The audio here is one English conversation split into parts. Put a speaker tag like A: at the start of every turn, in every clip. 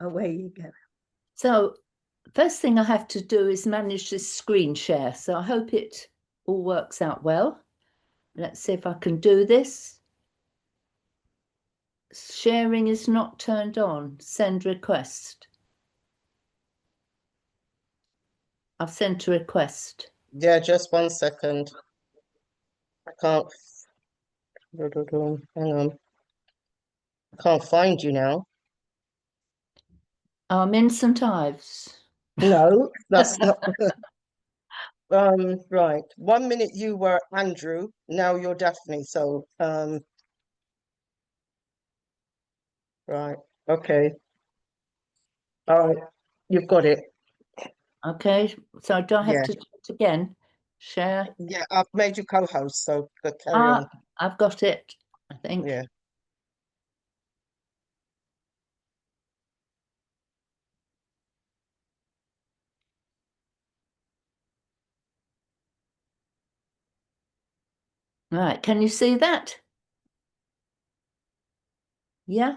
A: away you go.
B: So first thing I have to do is manage this screen share. So I hope it all works out well. Let's see if I can do this. Sharing is not turned on. Send request. I've sent a request.
C: Yeah, just 1 second. I can't. Hang on. I can't find you now.
B: I'm in St. Ives.
C: No, that's not. Right. 1 minute you were Andrew, now you're Daphne. So, right. Okay. All right. You've got it.
B: Okay, so do I have
C: Yeah.
B: to do it again? Share.
C: Yeah, I've made you co-host, so carry on.
B: I've got it, I think.
C: Yeah.
B: Right, can you see that? Yeah?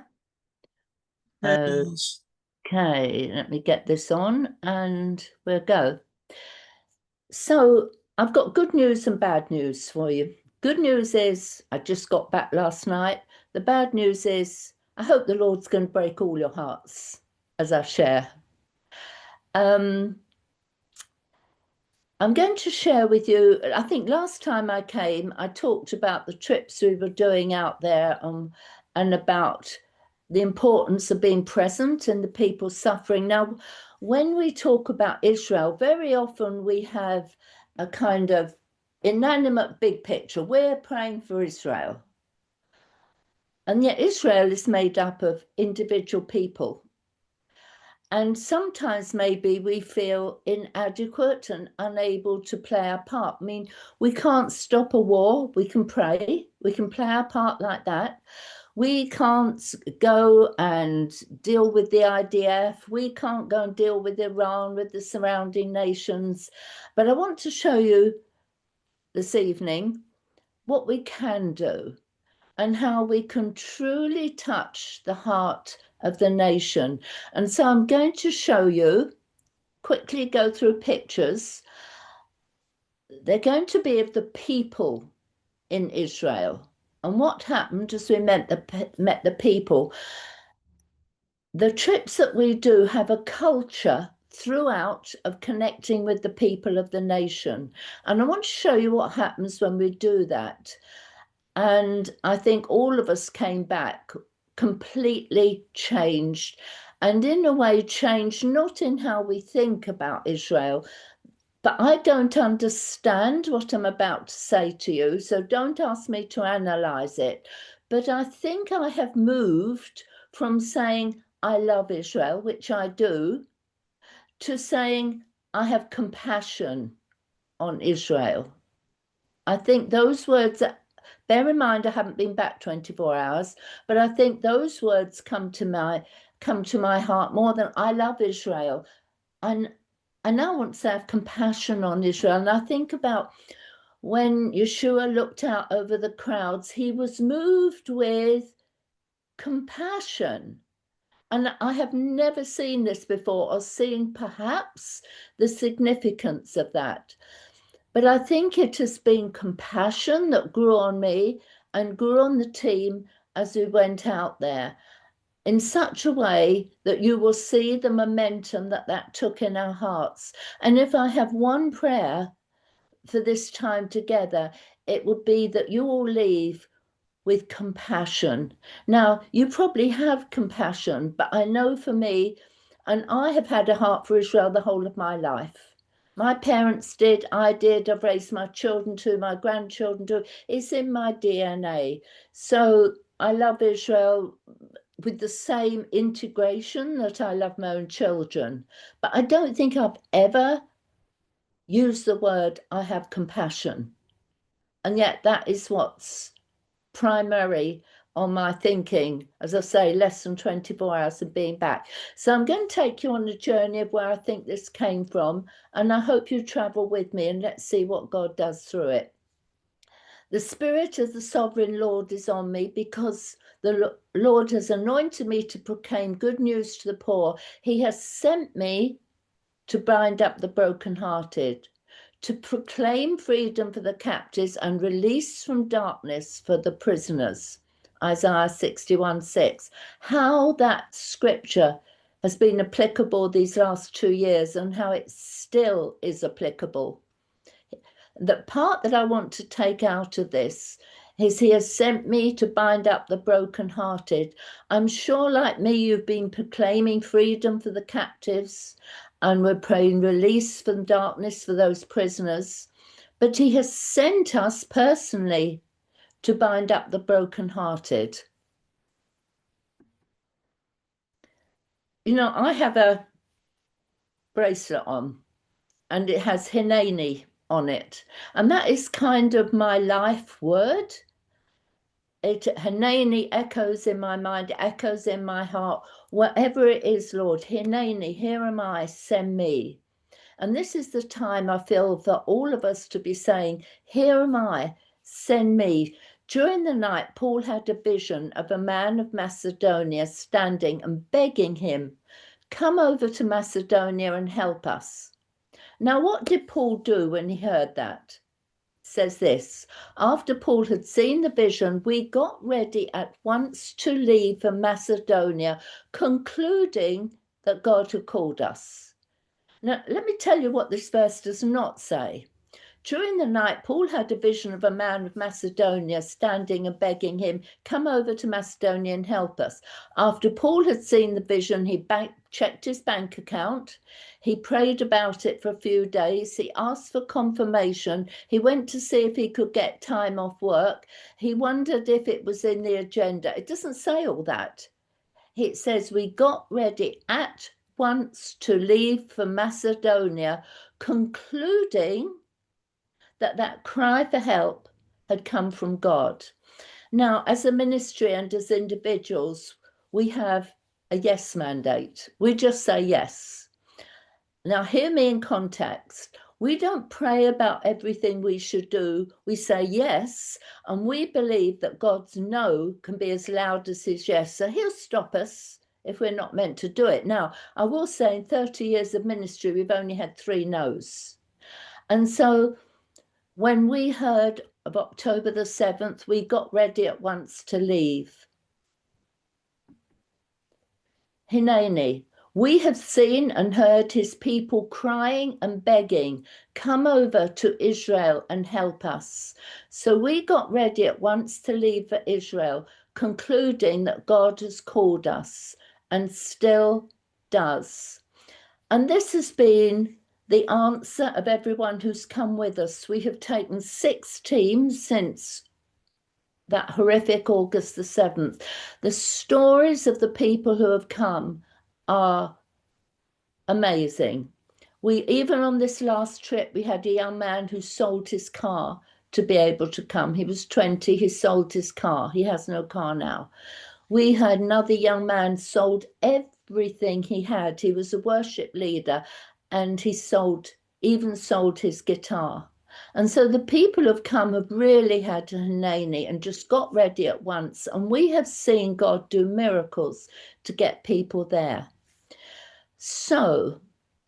D: Yes.
B: Okay, let me get this on and we'll go. So I've got good news and bad news for you. Good news is I just got back last night. The bad news is I hope the Lord's going to break all your hearts as I share. I'm going to share with you, I think last time I came, I talked about the trips we were doing out there and about the importance of being present and the people suffering. Now, when we talk about Israel, very often we have a kind of inanimate big picture. We're praying for Israel. And yet Israel is made up of individual people. And sometimes maybe we feel inadequate and unable to play our part. I mean, we can't stop a war. We can pray. We can play our part like that. We can't go and deal with the IDF. We can't go and deal with Iran, with the surrounding nations. But I want to show you this evening what we can do and how we can truly touch the heart of the nation. And so I'm going to show you, quickly go through pictures. They're going to be of the people in Israel and what happened as we met the people. The trips that we do have a culture throughout of connecting with the people of the nation. And I want to show you what happens when we do that. And I think all of us came back completely changed, and in a way changed not in how we think about Israel, but I don't understand what I'm about to say to you, so don't ask me to analyze it. But I think I have moved from saying I love Israel, which I do, to saying I have compassion on Israel. I think those words, bear in mind I haven't been back 24 hours, but I think those words come to my heart more than I love Israel. And I now want to have compassion on Israel. And I think about when Yeshua looked out over the crowds, he was moved with compassion. And I have never seen this before or seen perhaps the significance of that. But I think it has been compassion that grew on me and grew on the team as we went out there in such a way that you will see the momentum that took in our hearts. And if I have one prayer for this time together, it would be that you all leave with compassion. Now, you probably have compassion, but I know for me, and I have had a heart for Israel the whole of my life. My parents did, I did, I've raised my children to, my grandchildren to. It's in my DNA. So I love Israel with the same integration that I love my own children. But I don't think I've ever used the word I have compassion. And yet that is what's primary on my thinking, as I say, less than 24 hours of being back. So I'm going to take you on a journey of where I think this came from, and I hope you travel with me and let's see what God does through it. The Spirit of the Sovereign Lord is on me because The Lord has anointed me to proclaim good news to the poor. He has sent me to bind up the brokenhearted, to proclaim freedom for the captives and release from darkness for the prisoners. Isaiah 61:6. How that scripture has been applicable these last 2 years and how it still is applicable. The part that I want to take out of this is he has sent me to bind up the brokenhearted. I'm sure, like me, you've been proclaiming freedom for the captives, and we're praying release from darkness for those prisoners. But he has sent us personally to bind up the brokenhearted. You know, I have a bracelet on, and it has Hineni on it, and that is kind of my life word. Hineni echoes in my mind, echoes in my heart. Whatever it is, Lord, Hineni, here am I, send me. And this is the time I feel for all of us to be saying, here am I, send me. During the night, Paul had a vision of a man of Macedonia standing and begging him, come over to Macedonia and help us. Now, what did Paul do when he heard that? It says this, after Paul had seen the vision, we got ready at once to leave for Macedonia, concluding that God had called us. Now, let me tell you what this verse does not say. During the night, Paul had a vision of a man of Macedonia standing and begging him, come over to Macedonia and help us. After Paul had seen the vision, he checked his bank account. He prayed about it for a few days. He asked for confirmation. He went to see if he could get time off work. He wondered if it was in the agenda. It doesn't say all that. It says we got ready at once to leave for Macedonia, concluding that cry for help had come from God. Now, as a ministry and as individuals, we have a yes mandate. We just say yes. Now, hear me in context. We don't pray about everything we should do. We say yes, and we believe that God's no can be as loud as his yes. So he'll stop us if we're not meant to do it. Now, I will say in 30 years of ministry, we've only had 3 no's. And so when we heard of October the 7th, we got ready at once to leave. Hineni, we have seen and heard his people crying and begging, come over to Israel and help us. So we got ready at once to leave for Israel, concluding that God has called us and still does. And this has been the answer of everyone who's come with us. We have taken 6 teams since that horrific August the 7th. The stories of the people who have come are amazing. Even on this last trip, we had a young man who sold his car to be able to come. He was 20, he sold his car. He has no car now. We had another young man sold everything he had. He was a worship leader, and he even sold his guitar. And so the people who've come have really had Hineni and just got ready at once. And we have seen God do miracles to get people there. So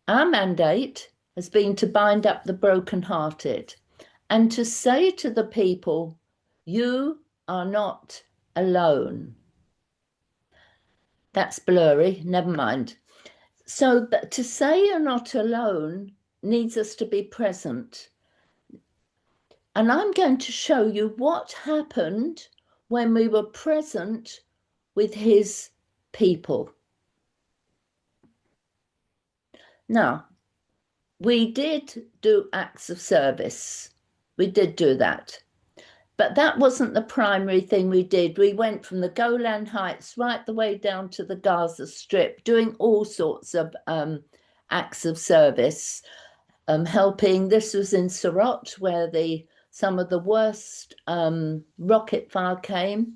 B: our mandate has been to bind up the brokenhearted and to say to the people, you are not alone. That's blurry, never mind. So to say you're not alone needs us to be present. And I'm going to show you what happened when we were present with his people. Now, we did do acts of service. We did do that. But that wasn't the primary thing we did. We went from the Golan Heights right the way down to the Gaza Strip, doing all sorts of acts of service, helping. This was in Sderot, where some of the worst rocket fire came.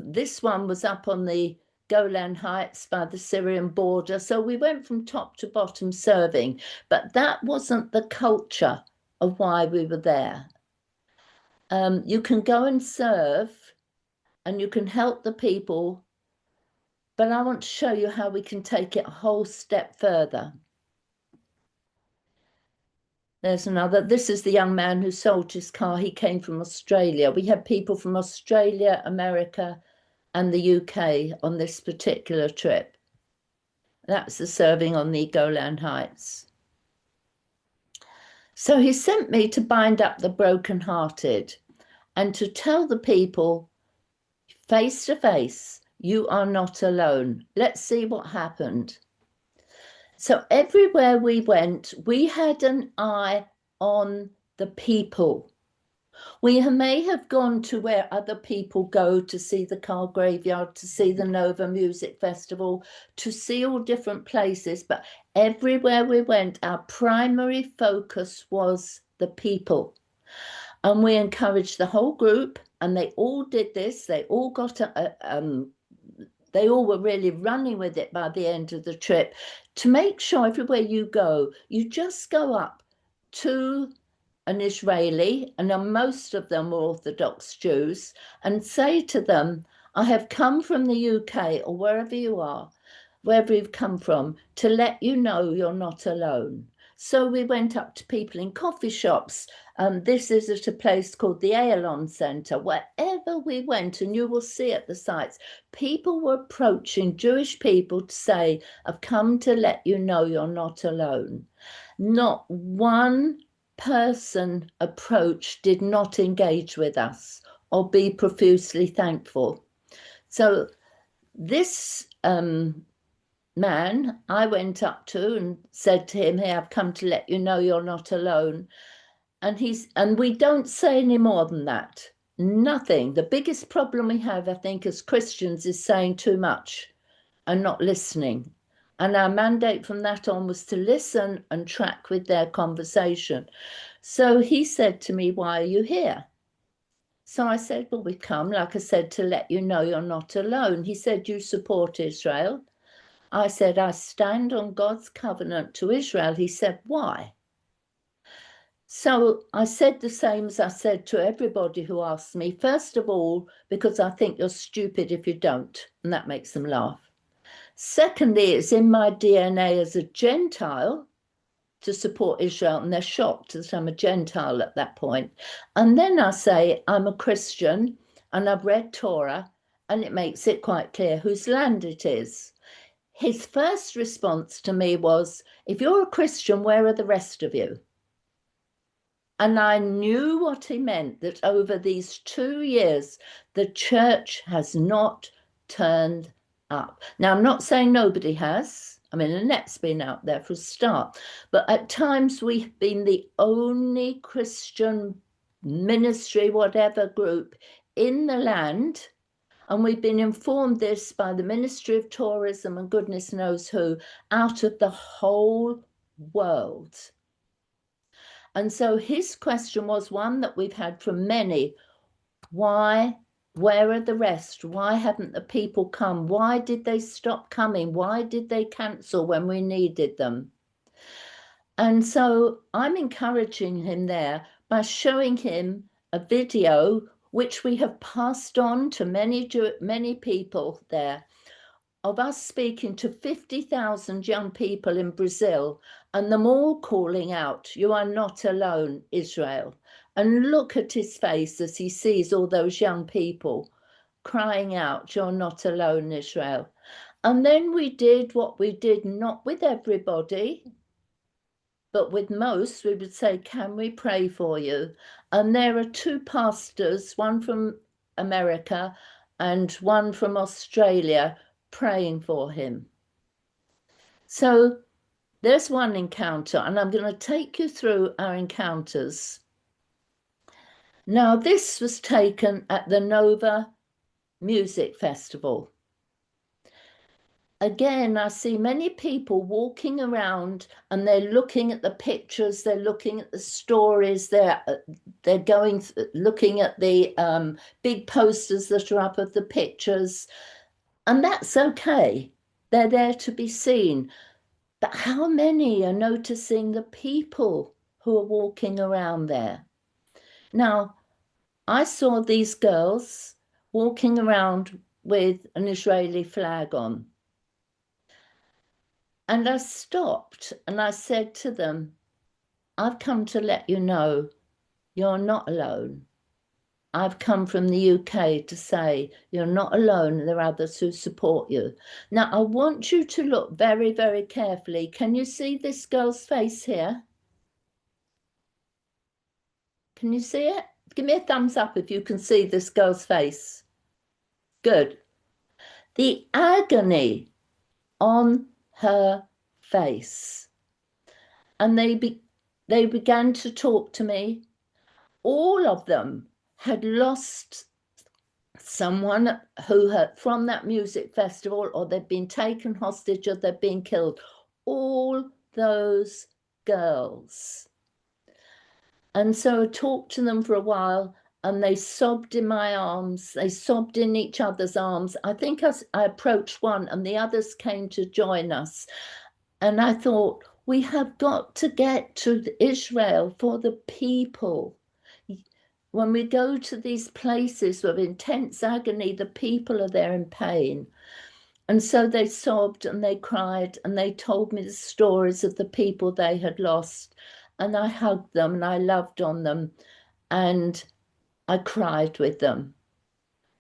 B: This one was up on the Golan Heights by the Syrian border. So we went from top to bottom serving, but that wasn't the culture of why we were there. You can go and serve and you can help the people. But I want to show you how we can take it a whole step further. There's another. This is the young man who sold his car. He came from Australia. We had people from Australia, America, and the UK on this particular trip. That's the serving on the Golan Heights. So he sent me to bind up the brokenhearted and to tell the people face to face, you are not alone. Let's see what happened. So everywhere we went, we had an eye on the people. We may have gone to where other people go to see the car graveyard, to see the Nova Music Festival, to see all different places, but everywhere we went, our primary focus was the people. And we encouraged the whole group, and they all did this. They all got they all were really running with it by the end of the trip, to make sure everywhere you go, you just go up to an Israeli, and most of them were Orthodox Jews, and say to them, I have come from the UK or wherever you are, wherever you've come from, to let you know you're not alone. So we went up to people in coffee shops. This is at a place called the Ayalon Center. Wherever we went, and you will see at the sites, people were approaching Jewish people to say, I've come to let you know you're not alone. Not one person approached did not engage with us or be profusely thankful. So this man I went up to and said to him, hey, I've come to let you know you're not alone. And we don't say any more than that. Nothing. The biggest problem we have, I think, as Christians is saying too much and not listening. And our mandate from that on was to listen and track with their conversation. So he said to me, why are you here? So I said, well, we've come, like I said, to let you know you're not alone. He said, you support Israel. I said, I stand on God's covenant to Israel. He said, why? So I said the same as I said to everybody who asked me. First of all, because I think you're stupid if you don't, and that makes them laugh. Secondly, it's in my DNA as a Gentile to support Israel, and they're shocked that I'm a Gentile at that point. And then I say, I'm a Christian, and I've read Torah, and it makes it quite clear whose land it is. His first response to me was, if you're a Christian, where are the rest of you? And I knew what he meant, that over these 2 years, the church has not turned up. Now, I'm not saying nobody has. I mean, Annette's been out there for a start. But at times, we've been the only Christian ministry, whatever group, in the land. And we've been informed this by the Ministry of Tourism and goodness knows who, out of the whole world. And so his question was one that we've had from many. Why? Where are the rest? Why haven't the people come? Why did they stop coming? Why did they cancel when we needed them? And so I'm encouraging him there by showing him a video which we have passed on to many people there, of us speaking to 50,000 young people in Brazil, and them all calling out, you are not alone, Israel. And look at his face as he sees all those young people crying out, you're not alone, Israel. And then we did what we did, not with everybody, but with most. We would say, can we pray for you? And there are 2 pastors, one from America and one from Australia, praying for him. So there's one encounter, and I'm going to take you through our encounters. Now, this was taken at the Nova Music Festival. Again, I see many people walking around and they're looking at the pictures, they're looking at the stories, they're looking at the big posters that are up of the pictures. And that's okay. They're there to be seen. But how many are noticing the people who are walking around there? Now, I saw these girls walking around with an Israeli flag on. And I stopped and I said to them, I've come to let you know you're not alone. I've come from the UK to say you're not alone. There are others who support you. Now, I want you to look very, very carefully. Can you see this girl's face here? Can you see it? Give me a thumbs up if you can see this girl's face. Good. The agony on her face. And they began to talk to me. All of them had lost someone who had from that music festival, or they'd been taken hostage, or they'd been killed. All those girls. And so I talked to them for a while, and they sobbed in my arms. They sobbed in each other's arms. I think I approached one, and the others came to join us. And I thought, we have got to get to Israel for the people. When we go to these places of intense agony, the people are there in pain. And so they sobbed and they cried and they told me the stories of the people they had lost. And I hugged them and I loved on them and I cried with them.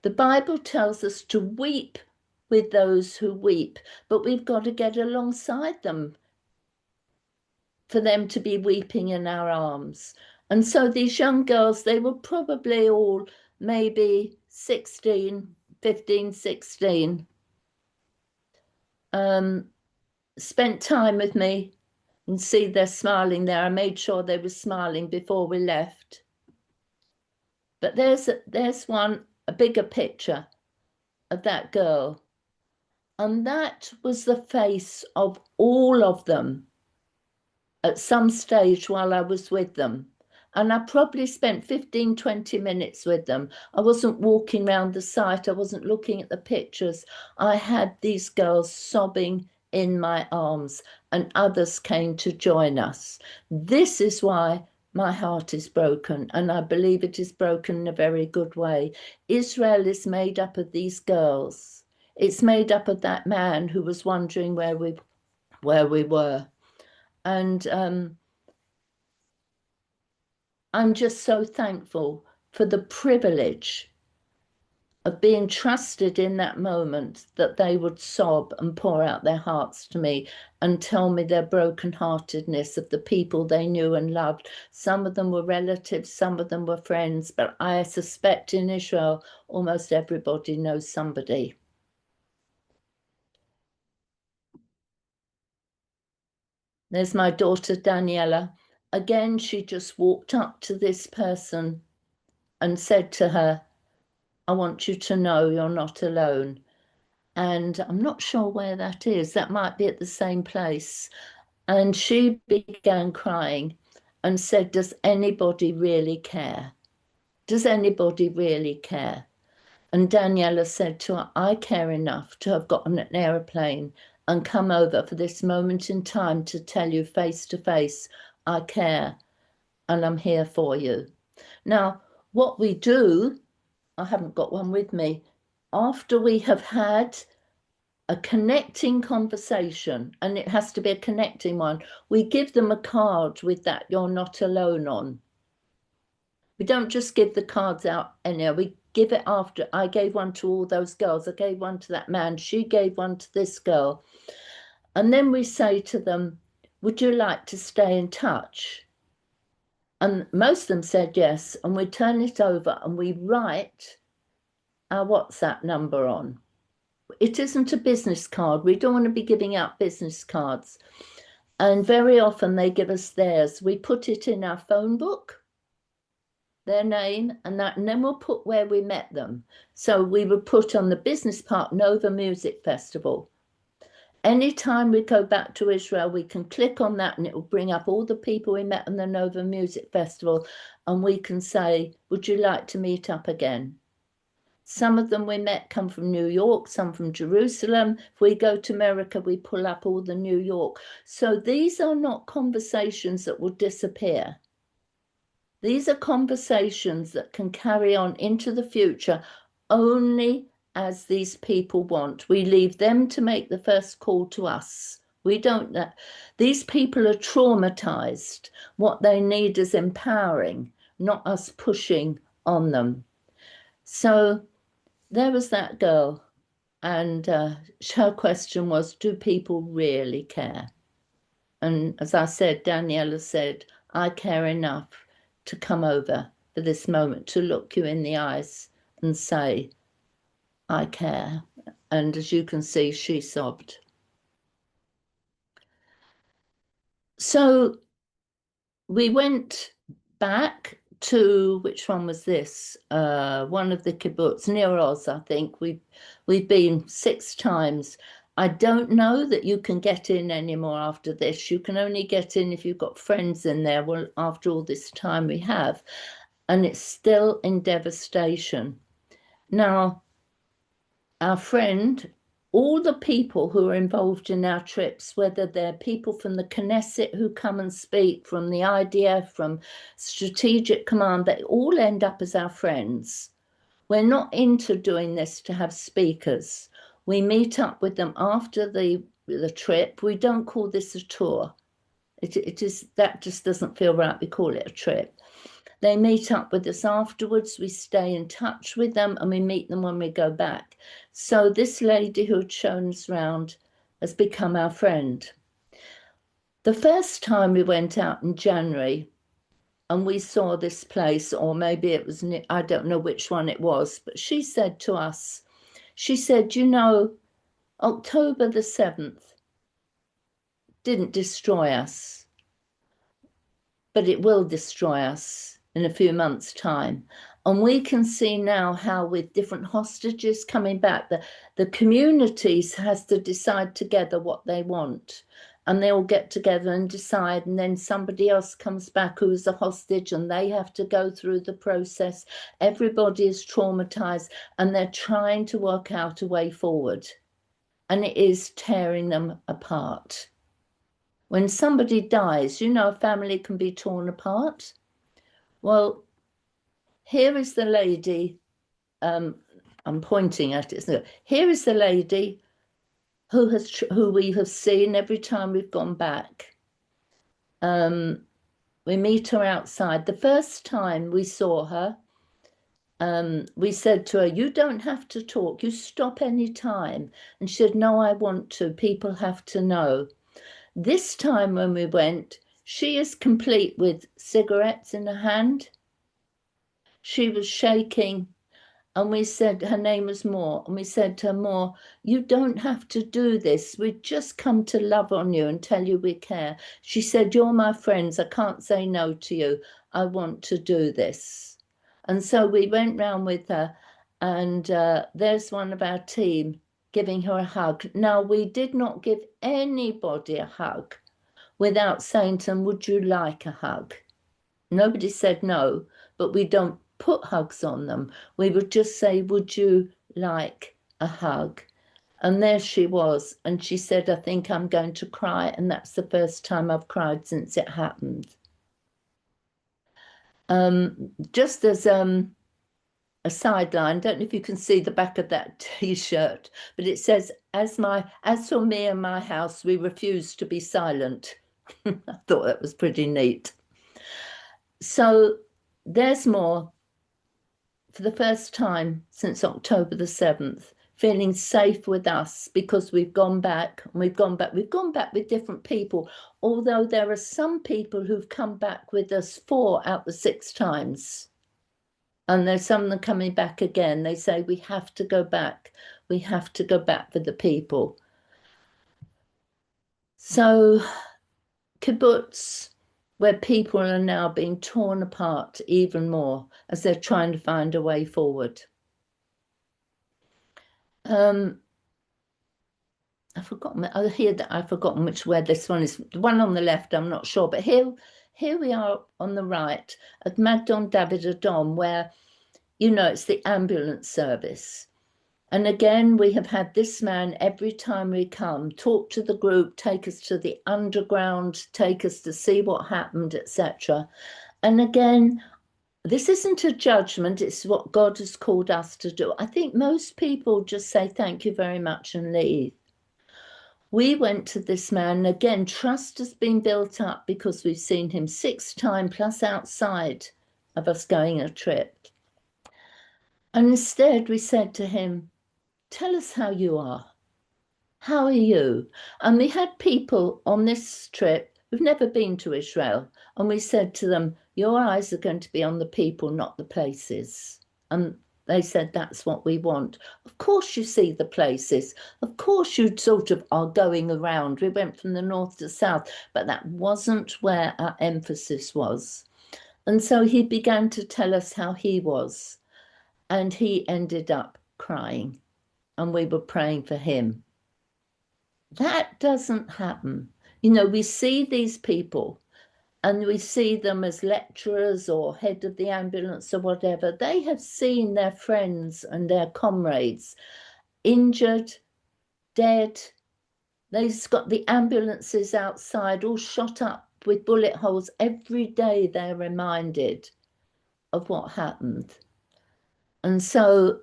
B: The Bible tells us to weep with those who weep, but we've got to get alongside them for them to be weeping in our arms. And so these young girls, they were probably all maybe 16, 15, 16, spent time with me, and see they're smiling there. I made sure they were smiling before we left. But there's one, a bigger picture of that girl. And that was the face of all of them at some stage while I was with them. And I probably spent 15, 20 minutes with them. I wasn't walking around the site. I wasn't looking at the pictures. I had these girls sobbing in my arms, and others came to join us. This is why my heart is broken, and I believe it is broken in a very good way. Israel is made up of these girls. It's made up of that man who was wondering where we were. And I'm just so thankful for the privilege of being trusted in that moment, that they would sob and pour out their hearts to me and tell me their brokenheartedness of the people they knew and loved. Some of them were relatives, some of them were friends, but I suspect in Israel, almost everybody knows somebody. There's my daughter, Daniela. Again, she just walked up to this person and said to her, I want you to know you're not alone. And I'm not sure where that is. That might be at the same place. And she began crying and said, does anybody really care? Does anybody really care? And Daniela said to her, I care enough to have gotten an aeroplane and come over for this moment in time to tell you face to face, I care and I'm here for you. Now, what we do, I haven't got one with me, after we have had a connecting conversation, and it has to be a connecting one, we give them a card with that you're not alone on. We don't just give the cards out anyhow. We give it after. I gave one to all those girls. I gave one to that man. She gave one to this girl. And then we say to them, would you like to stay in touch? And most of them said yes. And we turn it over and we write our WhatsApp number on. It isn't a business card. We don't want to be giving out business cards. And very often they give us theirs. We put it in our phone book, their name, and then we'll put where we met them. So we would put on the business part, Nova Music Festival. Anytime we go back to Israel, we can click on that and it will bring up all the people we met on the Nova Music Festival. And we can say, would you like to meet up again? Some of them we met come from New York, some from Jerusalem. If we go to America, we pull up all the New York. So these are not conversations that will disappear. These are conversations that can carry on into the future only as these people want. We leave them to make the first call to us. We don't. These people are traumatized. What they need is empowering, not us pushing on them. So there was that girl, and her question was, do people really care? And as I said, Daniela said, I care enough to come over for this moment, to look you in the eyes and say, I care. And as you can see, she sobbed. So we went back to, which one was this? One of the kibbutz, Nir Oz, I think. We've been 6 times. I don't know that you can get in anymore after this. You can only get in if you've got friends in there. Well, after all this time we have, and it's still in devastation. Now, our friend, all the people who are involved in our trips, whether they're people from the Knesset who come and speak, from the IDF, from Strategic Command, they all end up as our friends. We're not into doing this to have speakers. We meet up with them after the trip. We don't call this a tour. It is, that just doesn't feel right. We call it a trip. They meet up with us afterwards. We stay in touch with them, and we meet them when we go back. So this lady who had shown us around has become our friend. The first time we went out in January and we saw this place, or maybe it was, I don't know which one it was, but she said to us, she said, you know, October the 7th didn't destroy us, but it will destroy us in a few months' time. And we can see now how, with different hostages coming back, the communities has to decide together what they want. And they all get together and decide, and then somebody else comes back who's a hostage, and they have to go through the process. Everybody is traumatized, and they're trying to work out a way forward. And it is tearing them apart. When somebody dies, you know, a family can be torn apart. Well, here is the lady, I'm pointing at it. Here is the lady who we have seen every time we've gone back. We meet her outside. The first time we saw her, we said to her, you don't have to talk, you stop any time. And she said, no, I want to. People have to know. This time when we went, she is complete with cigarettes in her hand. She was shaking. And we said, her name was Moore, and we said to her, Moore, you don't have to do this. We've just come to love on you and tell you we care. She said, you're my friends. I can't say no to you. I want to do this. And so we went round with her, and there's one of our team giving her a hug. Now, we did not give anybody a hug without saying to them, would you like a hug? Nobody said no, but we don't put hugs on them. We would just say, would you like a hug? And there she was. And she said, I think I'm going to cry. And that's the first time I've cried since it happened. Just as a sideline, don't know if you can see the back of that T-shirt, but it says, as for me and my house, we refuse to be silent. I thought that was pretty neat. So there's Moore, for the first time since October the 7th, feeling safe with us because we've gone back, and we've gone back with different people, although there are some people who've come back with us 4 out of the 6 times. And there's some of them coming back again. They say, we have to go back. We have to go back for the people. So kibbutz, where people are now being torn apart even more as they're trying to find a way forward. I've forgotten. I've forgotten where this one is. The one on the left, I'm not sure. But here we are on the right at Magdon David Adom, where, you know, it's the ambulance service. And again, we have had this man every time we come, talk to the group, take us to the underground, take us to see what happened, etc. And again, This isn't a judgment, it's what God has called us to do. I think most people just say thank you very much and leave. We went to this man, and again, trust has been built up because we've seen him 6 times plus outside of us going a trip. And instead, we said to him, tell us how you are. How are you? And we had people on this trip who've never been to Israel. And we said to them, your eyes are going to be on the people, not the places. And they said, that's what we want. Of course, you see the places. Of course, you sort of are going around. We went from the north to south, but that wasn't where our emphasis was. And so he began to tell us how he was. And he ended up crying. And we were praying for him. That doesn't happen. You know, we see these people and we see them as lecturers or head of the ambulance or whatever. They have seen their friends and their comrades injured, dead. They've got the ambulances outside all shot up with bullet holes. Every day they're reminded of what happened. And so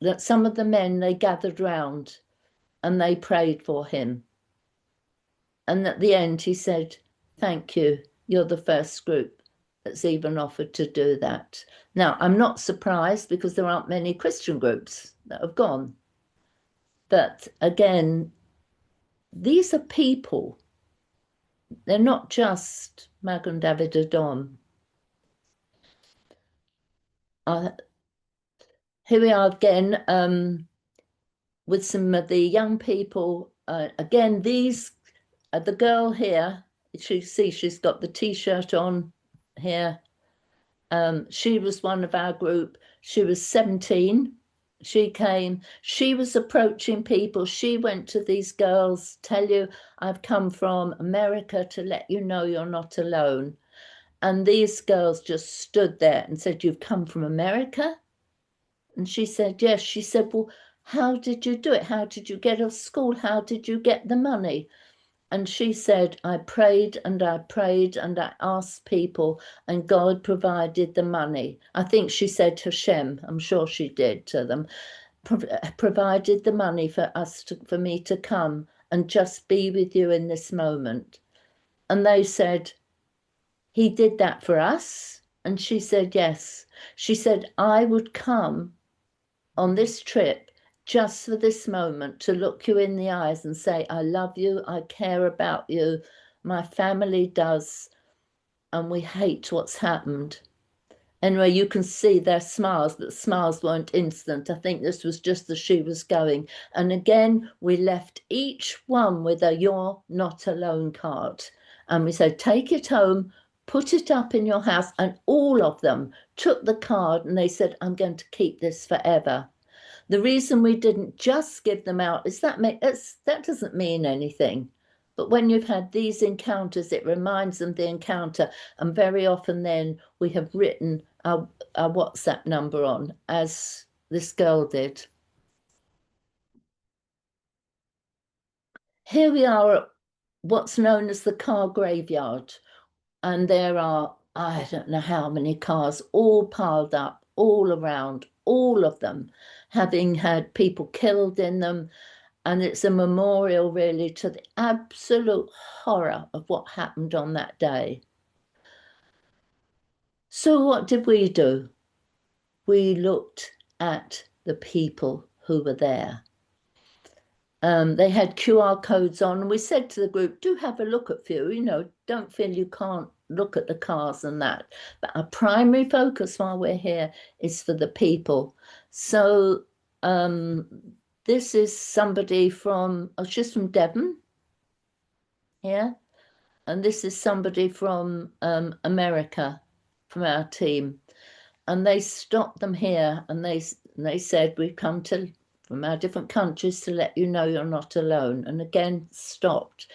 B: that some of the men, they gathered round and they prayed for him. And at the end, he said, thank you. You're the first group that's even offered to do that. Now, I'm not surprised because there aren't many Christian groups that have gone. But again, these are people. They're not just Magen David Adom. Here we are again with some of the young people. Again, these the girl here, she's got the T-shirt on here. She was one of our group. She was 17. She came. She was approaching people. She went to these girls, tell you, I've come from America to let you know you're not alone. And these girls just stood there and said, you've come from America? And she said, yes. She said, well, how did you do it? How did you get off school? How did you get the money? And she said, I prayed and I prayed and I asked people and God provided the money. I think she said Hashem, I'm sure she did to them, provided the money for for me to come and just be with you in this moment. And they said, he did that for us? And she said, yes. She said, I would come on this trip just for this moment to look you in the eyes and say, I love you, I care about you, my family does, and we hate what's happened. Anyway, you can see their smiles, but smiles weren't instant. I think this was just as she was going. And again, we left each one with a you're not alone card. And we said, take it home, put it up in your house. And all of them took the card and they said, I'm going to keep this forever. The reason we didn't just give them out is that doesn't mean anything. But when you've had these encounters, it reminds them the encounter. And very often then we have written our WhatsApp number on, as this girl did. Here we are at what's known as the car graveyard. And there are, I don't know how many cars all piled up, all around, all of them having had people killed in them. And it's a memorial really to the absolute horror of what happened on that day. So what did we do? We looked at the people who were there. They had QR codes on, and we said to the group, do have a look at few, you know, don't feel you can't look at the cars and that. But our primary focus while we're here is for the people. So this is somebody from, oh, she's from Devon, yeah, and this is somebody from America, from our team, and they stopped them here, and they said, we've come from our different countries to let you know you're not alone, and again stopped.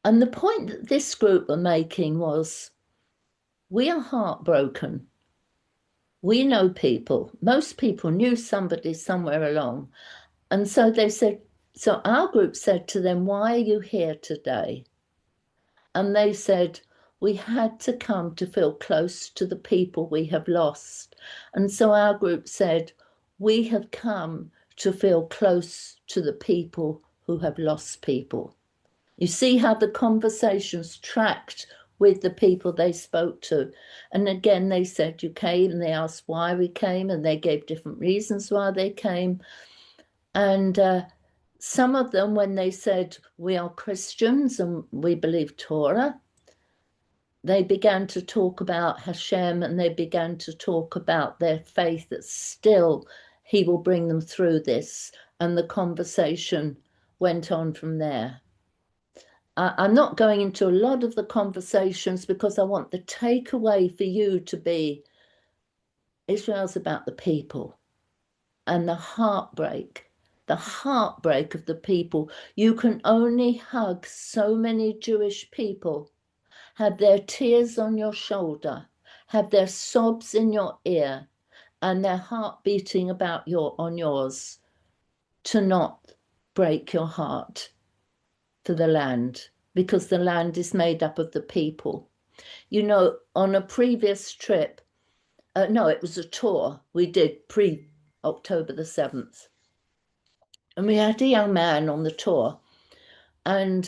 B: And the point that this group were making was, we are heartbroken. We know people, most people knew somebody somewhere along. And so they said, so our group said to them, why are you here today? And they said, We had to come to feel close to the people we have lost. And so our group said, we have come to feel close to the people who have lost people. You see how the conversations tracked with the people they spoke to. And again, they said, you came, and they asked why we came, and they gave different reasons why they came. And some of them, when they said, we are Christians and we believe Torah, they began to talk about Hashem, and they began to talk about their faith that still he will bring them through this. And the conversation went on from there. I'm not going into a lot of the conversations because I want the takeaway for you to be Israel's about the people and the heartbreak of the people. You can only hug so many Jewish people, have their tears on your shoulder, have their sobs in your ear, and their heart beating on yours, to not break your heart for the land, because the land is made up of the people. You know, on a previous trip, no, it was a tour we did pre-October the 7th. And we had a young man on the tour, and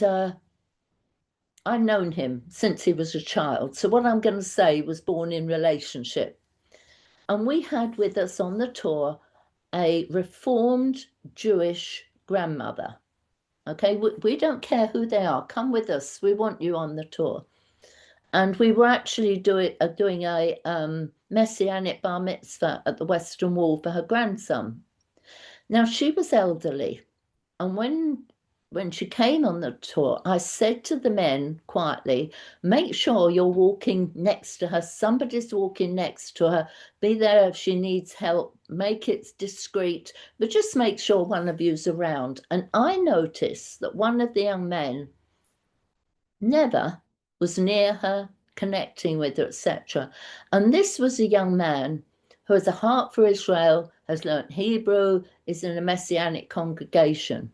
B: I've known him since he was a child. So what I'm going to say was born in relationship. And we had with us on the tour a Reformed Jewish grandmother. Okay, we don't care who they are. Come with us. We want you on the tour. And we were actually doing a Messianic bar mitzvah at the Western Wall for her grandson. Now, she was elderly. And when she came on the tour, I said to the men quietly, make sure you're walking next to her. Somebody's walking next to her. Be there if she needs help. Make it discreet, but just make sure one of you's around. And I noticed that one of the young men never was near her, connecting with her, etc. And this was a young man who has a heart for Israel, has learnt Hebrew, is in a Messianic congregation.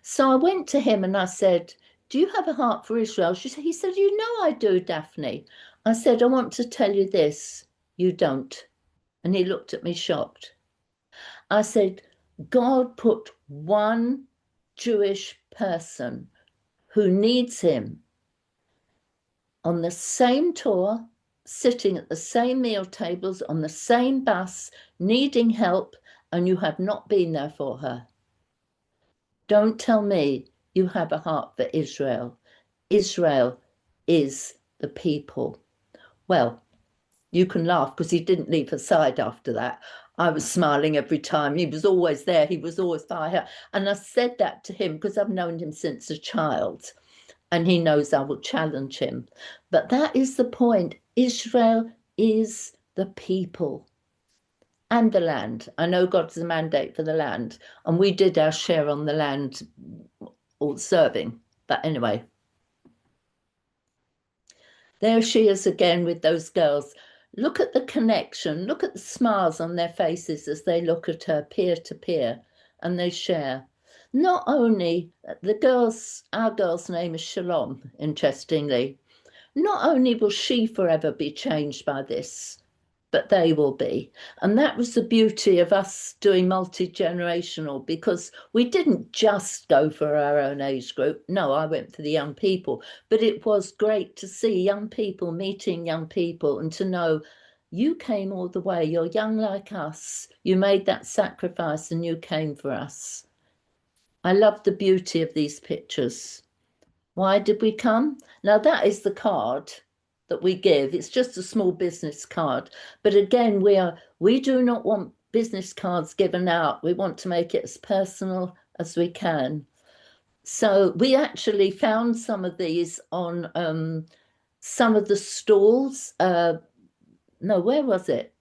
B: So I went to him and I said, do you have a heart for Israel? He said, you know I do, Daphne. I said, I want to tell you this, you don't. And he looked at me shocked. I said, God put one Jewish person who needs him on the same tour, sitting at the same meal tables, on the same bus, needing help, and you have not been there for her. Don't tell me you have a heart for Israel. Israel is the people. Well, you can laugh because he didn't leave her side after that. I was smiling every time. He was always there. He was always by her. And I said that to him because I've known him since a child. And he knows I will challenge him. But that is the point. Israel is the people and the land. I know God's a mandate for the land. And we did our share on the land, all serving. But anyway. There she is again with those girls. Look at the connection. Look at the smiles on their faces as they look at her peer to peer and they share. Not only our girl's name is Shalom, interestingly. Not only will she forever be changed by this, but they will be. And that was the beauty of us doing multi-generational, because we didn't just go for our own age group. No, I went for the young people. But it was great to see young people meeting young people and to know you came all the way. You're young like us. You made that sacrifice and you came for us. I love the beauty of these pictures. Why did we come? Now that is the card that we give. It's just a small business card. But again, we do not want business cards given out. We want to make it as personal as we can. So we actually found some of these on some of the stalls. No, where was it?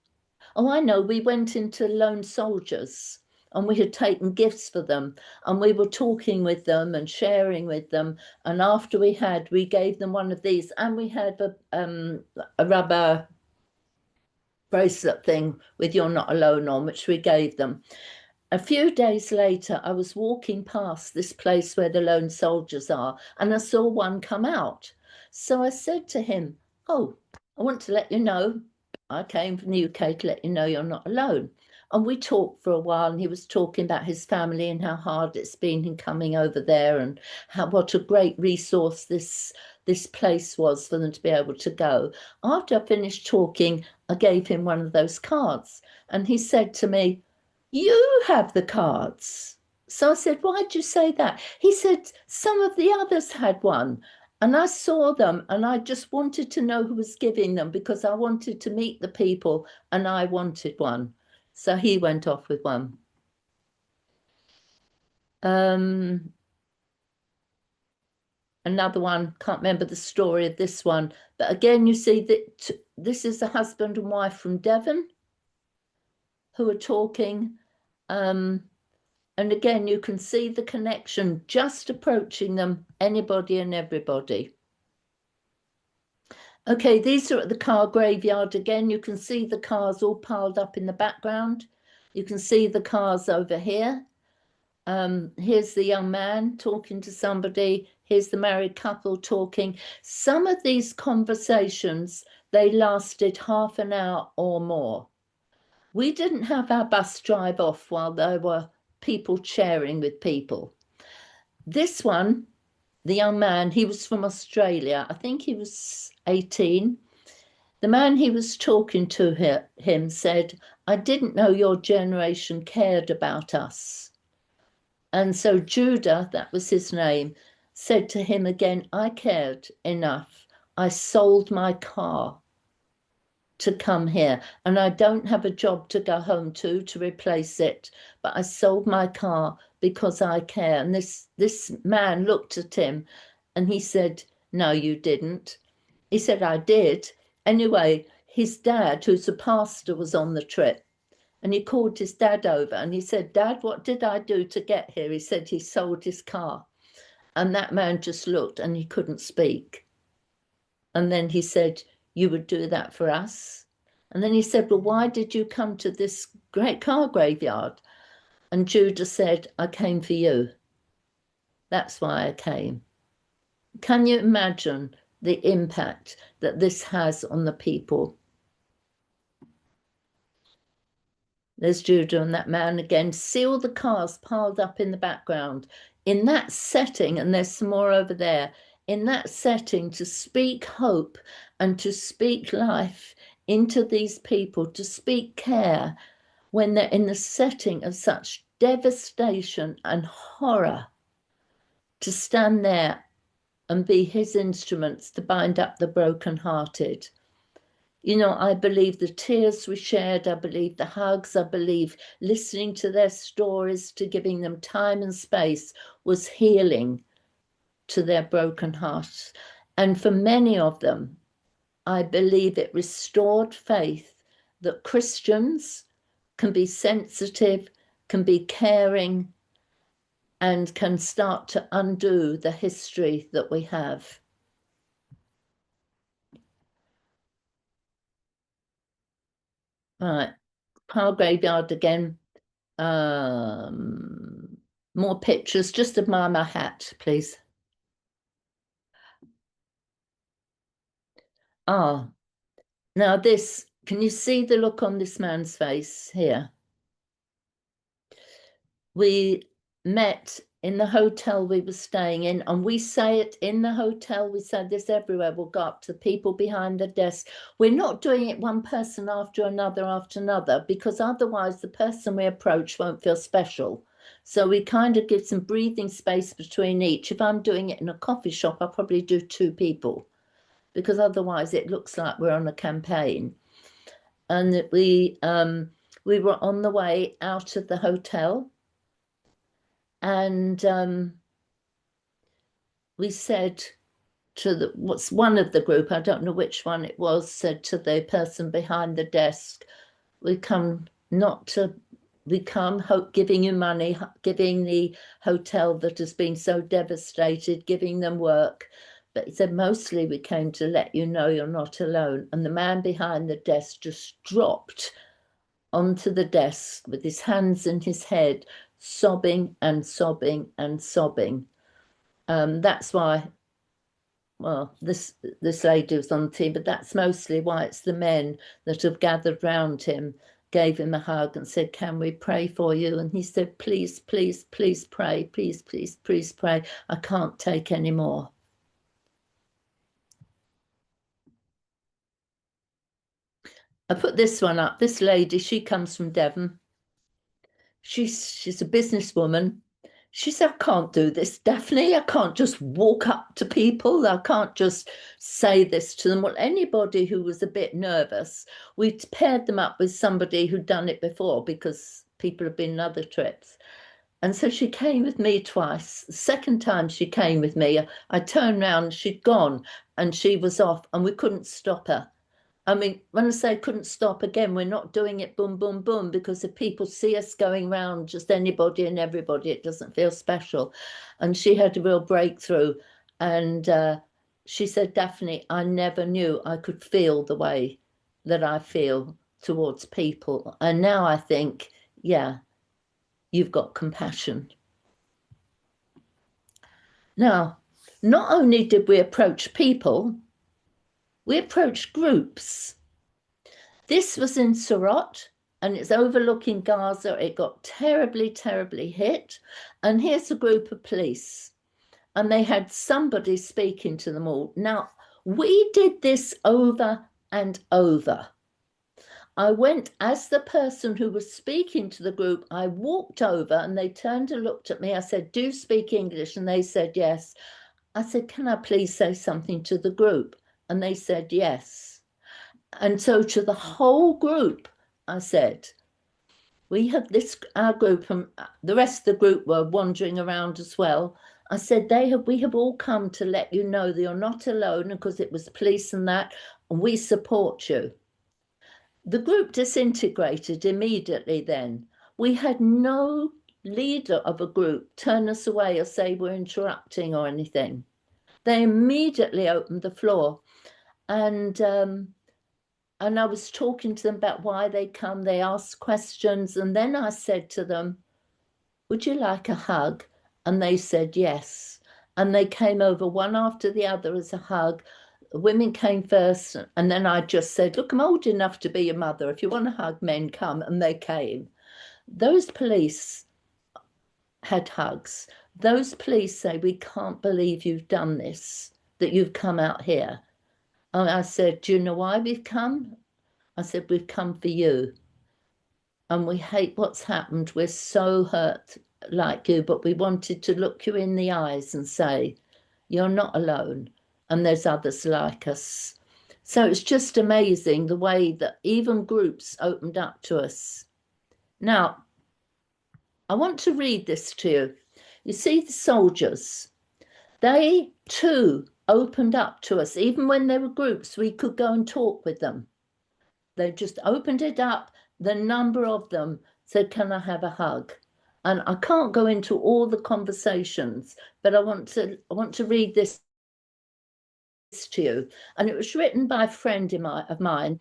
B: Oh, I know. We went into Lone Soldiers and we had taken gifts for them and we were talking with them and sharing with them. And after we gave them one of these, and we had a rubber bracelet thing with "You're Not Alone" on, which we gave them. A few days later, I was walking past this place where the Lone Soldiers are, and I saw one come out. So I said to him, oh, I want to let you know, I came from the UK to let you know you're not alone. And we talked for a while, and he was talking about his family and how hard it's been in coming over there, and what a great resource this place was for them to be able to go. After I finished talking, I gave him one of those cards, and he said to me, you have the cards. So I said, why'd you say that? He said, some of the others had one. And I saw them, and I just wanted to know who was giving them, because I wanted to meet the people and I wanted one. So he went off with one. Another one, can't remember the story of this one. But again, you see that this is a husband and wife from Devon who are talking. And again, you can see the connection just approaching them, anybody and everybody. Okay, these are at the car graveyard again. You can see the cars all piled up in the background. You can see the cars over here. Here's the young man talking to somebody. Here's the married couple talking. Some of these conversations, they lasted half an hour or more. We didn't have our bus drive off while there were people sharing with people. This one, the young man, he was from Australia. I think he was 18. The man he was talking to him said, I didn't know your generation cared about us. And so Judah, that was his name, said to him again, I cared enough. I sold my car to come here, and I don't have a job to go home to replace it, but I sold my car because I care. And this man looked at him and he said, no, you didn't. He said, I did. Anyway, his dad, who's a pastor, was on the trip, and he called his dad over and he said, Dad, what did I do to get here? He said he sold his car. And that man just looked and he couldn't speak. And then he said, you would do that for us? And then he said, well, why did you come to this great car graveyard? And Judah said, I came for you. That's why I came. Can you imagine the impact that this has on the people? There's Judah and that man again. See all the cars piled up in the background. In that setting, and there's some more over there, in that setting, to speak hope and to speak life into these people, to speak care when they're in the setting of such devastation and horror, to stand there and be his instruments to bind up the brokenhearted. You know, I believe the tears we shared, I believe the hugs, I believe listening to their stories, to giving them time and space was healing to their broken hearts. And for many of them, I believe it restored faith that Christians can be sensitive, can be caring, and can start to undo the history that we have. Right, car graveyard again. More pictures. Just admire my hat, please. Ah, now this, can you see the look on this man's face here? We met in the hotel we were staying in, and we say it in the hotel, we say this everywhere. We'll go up to people behind the desk. We're not doing it one person after another, because otherwise the person we approach won't feel special. So we kind of give some breathing space between each. If I'm doing it in a coffee shop, I'll probably do 2 people, because otherwise it looks like we're on a campaign. And we were on the way out of the hotel, and we said to what's one of the group, I don't know which one it was, said to the person behind the desk, we come giving you money, giving the hotel that has been so devastated, giving them work. But he said, mostly we came to let you know you're not alone. And the man behind the desk just dropped onto the desk with his hands in his head, sobbing and sobbing and sobbing. That's why well, this lady was on the team, but that's mostly why it's the men that have gathered round him, gave him a hug and said, can we pray for you? And he said, please, please, please pray, please, please, please pray. I can't take any more. I put this one up. This lady, she comes from Devon. She's a businesswoman. She said, I can't do this, Daphne. I can't just walk up to people. I can't just say this to them. Well, anybody who was a bit nervous, we paired them up with somebody who'd done it before because people have been on other trips. And so she came with me twice. The second time she came with me, I turned round, she'd gone and she was off and we couldn't stop her. I mean, when I say couldn't stop, again, we're not doing it boom, boom, boom, because if people see us going round just anybody and everybody, it doesn't feel special. And she had a real breakthrough. And she said, Daphne, I never knew I could feel the way that I feel towards people. And now I think, yeah, you've got compassion. Now, not only did we approach people, we approached groups. This was in Surat and it's overlooking Gaza. It got terribly, terribly hit. And here's a group of police and they had somebody speaking to them all. Now, we did this over and over. I went as the person who was speaking to the group. I walked over and they turned and looked at me. I said, do you speak English? And they said, yes. I said, can I please say something to the group? And they said, yes. And so to the whole group, I said, we have this, our group, and the rest of the group were wandering around as well. I said, we have all come to let you know that you're not alone, because it was police and that, and we support you. The group disintegrated immediately then. We had no leader of a group turn us away or say we're interrupting or anything. They immediately opened the floor. And I was talking to them about why they come. They asked questions. And then I said to them, would you like a hug? And they said yes. And they came over one after the other as a hug. Women came first. And then I just said, look, I'm old enough to be your mother. If you want to hug, men, come. And they came. Those police had hugs. Those police say, we can't believe you've done this, that you've come out here. And I said, do you know why we've come? I said, we've come for you. And we hate what's happened. We're so hurt like you, but we wanted to look you in the eyes and say, you're not alone. And there's others like us. So it's just amazing the way that even groups opened up to us. Now, I want to read this to you. You see the soldiers, they too opened up to us. Even when there were groups, we could go and talk with them. They just opened it up. The number of them said, can I have a hug? And I can't go into all the conversations, but I want to read this to you. And it was written by a friend of mine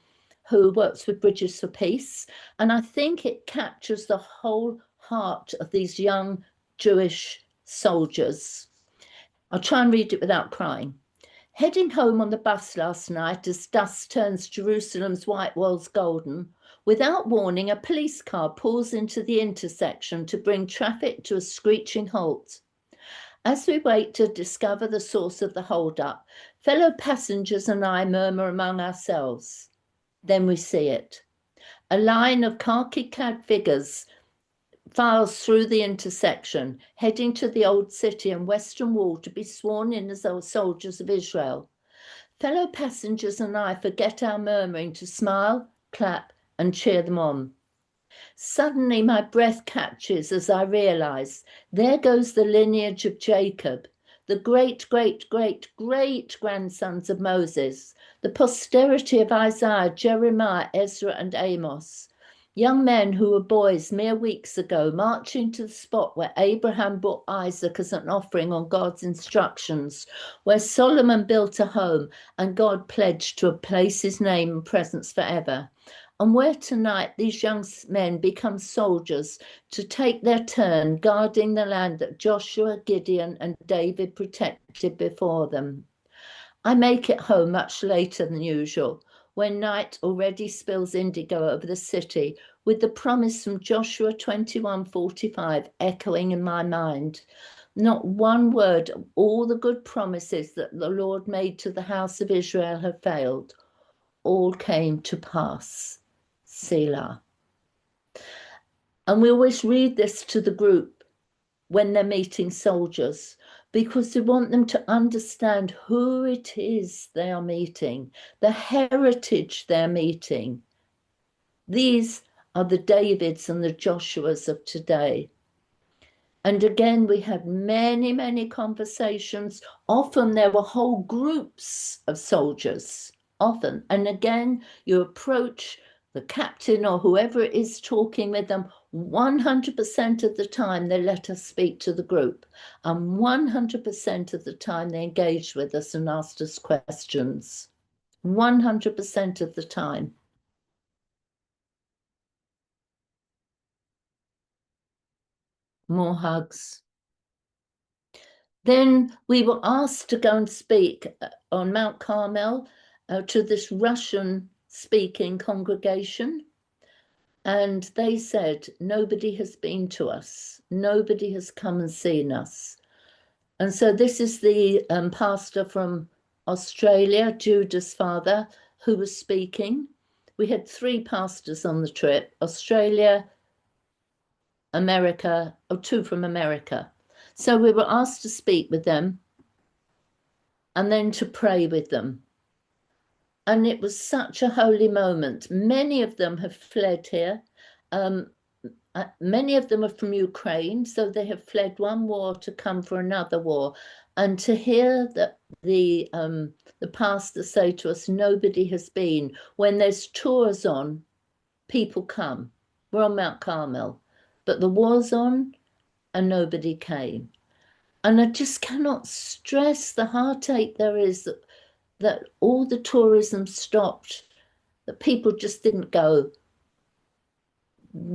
B: who works with Bridges for Peace. And I think it captures the whole heart of these young Jewish soldiers. I'll try and read it without crying. Heading home on the bus last night as dusk turns Jerusalem's white walls golden, without warning, a police car pulls into the intersection to bring traffic to a screeching halt. As we wait to discover the source of the hold-up, fellow passengers and I murmur among ourselves. Then we see it. A line of khaki-clad figures files through the intersection, heading to the old city and western wall to be sworn in as soldiers of Israel. Fellow passengers and I forget our murmuring to smile, clap, and cheer them on. Suddenly my breath catches as I realise there goes the lineage of Jacob, the great-great-great-great-grandsons of Moses, the posterity of Isaiah, Jeremiah, Ezra, and Amos. Young men who were boys mere weeks ago, marching to the spot where Abraham brought Isaac as an offering on God's instructions, where Solomon built a home and God pledged to place his name and presence forever, and where tonight these young men become soldiers to take their turn guarding the land that Joshua, Gideon, and David protected before them. I make it home much later than usual, when night already spills indigo over the city, with the promise from Joshua 21:45 echoing in my mind. Not one word of all the good promises that the Lord made to the house of Israel have failed. All came to pass. Selah. And we always read this to the group when they're meeting soldiers, because we want them to understand who it is they are meeting, the heritage they're meeting. These are the Davids and the Joshuas of today. And again, we had many, many conversations. Often there were whole groups of soldiers, often. And again, you approach the captain or whoever it is talking with them, 100% of the time they let us speak to the group. And 100% of the time they engaged with us and asked us questions. 100% of the time. More hugs. Then we were asked to go and speak on Mount Carmel to this Russian-speaking congregation. And they said, nobody has been to us. Nobody has come and seen us. And so this is the pastor from Australia, Judah's father, who was speaking. We had 3 pastors on the trip, Australia, America, or 2 from America. So we were asked to speak with them and then to pray with them. And it was such a holy moment. Many of them have fled here. Many of them are from Ukraine, so they have fled one war to come for another war. And to hear that the pastor say to us, nobody has been, when there's tours on, people come. We're on Mount Carmel, but the war's on and nobody came. And I just cannot stress the heartache there is that all the tourism stopped, that people just didn't go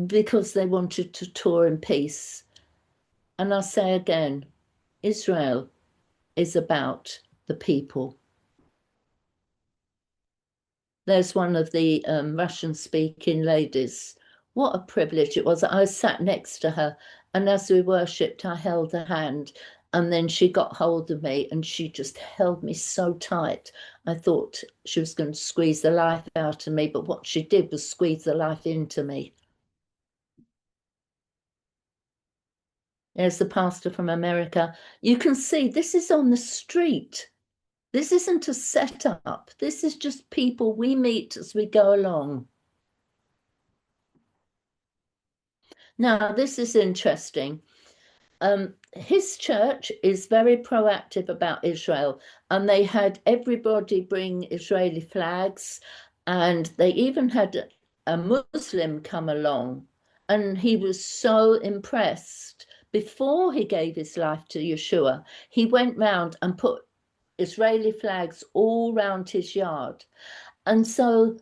B: because they wanted to tour in peace. And I say again, Israel is about the people. There's one of the Russian-speaking ladies. What a privilege it was. I sat next to her, and as we worshipped, I held her hand, and then she got hold of me, and she just held me so tight. I thought she was going to squeeze the life out of me, but what she did was squeeze the life into me. There's the pastor from America. You can see this is on the street. This isn't a setup. This is just people we meet as we go along. Now, this is interesting. His church is very proactive about Israel, and they had everybody bring Israeli flags, and they even had a Muslim come along, and he was so impressed. Before he gave his life to Yeshua, he went round and put Israeli flags all round his yard. And so